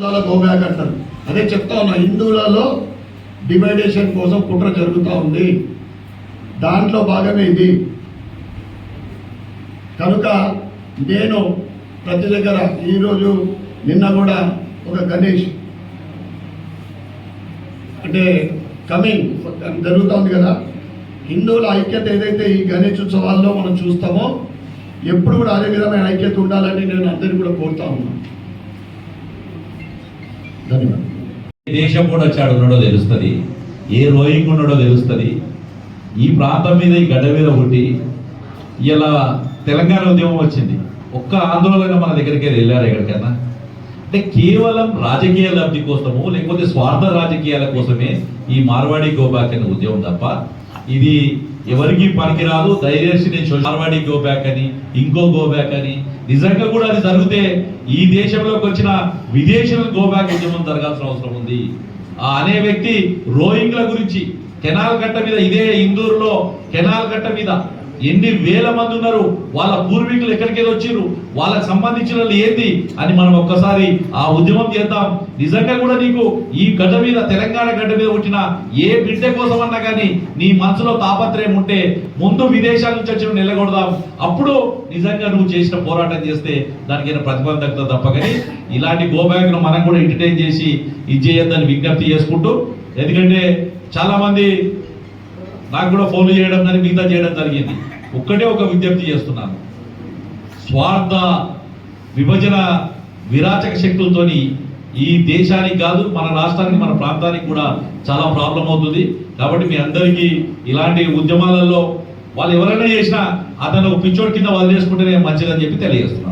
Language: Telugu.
గోబ్యాక్ అంటారు. అదే చెప్తా ఉన్నా, హిందువులలో డివైడేషన్ కోసం కుట్ర జరుగుతూ ఉంది. దాంట్లో భాగమే ఇది. కనుక నేను ప్రతి దగ్గర ఈరోజు నిన్న కూడా ఒక గణేష్ అంటే కమింగ్ జరుగుతుంది కదా, హిందువుల ఐక్యత ఏదైతే ఈ గణేష్ ఉత్సవాల్లో మనం చూస్తామో ఎప్పుడు కూడా అదే విధమైన ఐక్యత ఉండాలని నేను అందరినీ కూడా కోరుతా ఉన్నాను. ధన్యవాదాలు. దేశం కూడా వచ్చాడు ఉన్నాడో తెలుస్తుంది, ఏ రోయింగ్ ఉన్నాడో తెలుస్తుంది. ఈ ప్రాంతం మీద ఈ గడ్డ మీద ఒకటి ఇలా తెలంగాణ ఉద్యమం వచ్చింది. ఒక్క ఆందోళన మన దగ్గరికి వెళ్ళారు ఎక్కడికన్నా అంటే కేవలం రాజకీయ లబ్ధి కోసము లేకపోతే స్వార్థ రాజకీయాల కోసమే ఈ మార్వాడి గోబ్యాక్ అనే ఉద్యమం తప్ప ఇది ఎవరికి పనికిరాదు. దయచేసి నేను మార్వాడి గోబ్యాక్ అని ఇంకో గోబ్యాక్ అని నిజంగా కూడా అది జరిగితే ఈ దేశంలోకి వచ్చిన విదేశీయుల గోబ్యాక్ ఉద్యమం జరగాల్సిన అవసరం ఉంది. అనే వ్యక్తి రోయింగ్ల గురించి కెనాల్ గట్ట మీద, ఇదే ఇందూరులో కెనాల్ గట్ట మీద ఎన్ని వేల మంది ఉన్నారు, వాళ్ళ పూర్వీకులు ఎక్కడికి వచ్చిర్రు, వాళ్ళకి సంబంధించిన ఏంది అని మనం ఒక్కసారి ఆ ఉద్యమం చేద్దాం. నిజంగా కూడా నీకు ఈ గడ్డ మీద, తెలంగాణ గడ్డ మీద పుట్టిన ఏ బిడ్డ కోసం అన్నా కానీ నీ మనసులో తాపత్రయం ఉంటే ముందు విదేశాల నుంచి వచ్చి నిలగొడదాం. అప్పుడు నిజంగా నువ్వు చేసిన పోరాటం చేస్తే దానికైనా ప్రతిబంధకత తప్ప. కానీ ఇలాంటి గోబ్యాక్ ను మనం కూడా ఎంటర్టైన్ చేసి ఇది చేయొద్దని విజ్ఞప్తి చేసుకుంటూ, ఎందుకంటే చాలా మంది నాకు కూడా ఫోన్లు చేయడం కానీ మిగతా చేయడం జరిగింది. ఒక్కటే ఒక విజ్ఞప్తి చేస్తున్నాను, స్వార్థ విభజన విరాచక శక్తులతోని ఈ దేశానికి కాదు మన రాష్ట్రానికి, మన ప్రాంతానికి కూడా చాలా ప్రాబ్లం అవుతుంది. కాబట్టి మీ అందరికీ ఇలాంటి ఉద్యమాలలో వాళ్ళు ఎవరైనా చేసినా అతను పిచ్చోడి కింద వదిలేసుకుంటేనే మంచిదని చెప్పి తెలియజేస్తున్నాను.